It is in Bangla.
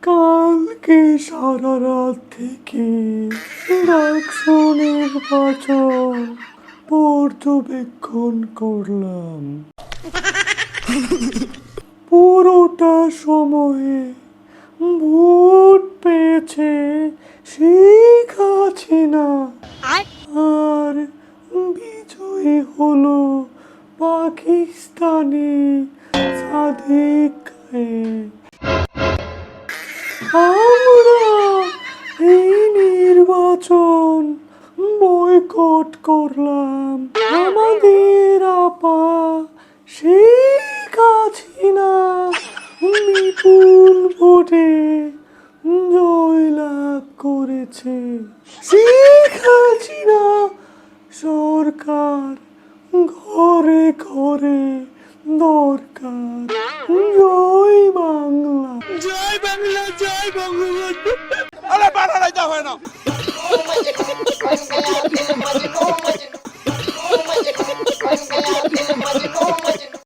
কালকে সারা রাত থেকে ডাকসু নির্বাচন পর্যবেক্ষণ করলাম। পুরোটা সময়ে ভোট পেয়েছে শেখ হাসিনা, আর বিজয়ী হলো পাকিস্তানি সাদিক খায়ের। আমরা এই নির্বাচন বয়কট করলাম। আমাদের আপা শেখ হাসিনা বিপুল ভোটে জয়লাভ করেছে। শেখ হাসিনা সরকার ঘরে ঘরে দরকার। জয় বাংলা, জয় বাংলা, জয় বঙ্গবন্ধু। আরে বাড়া রাইতে হয় না।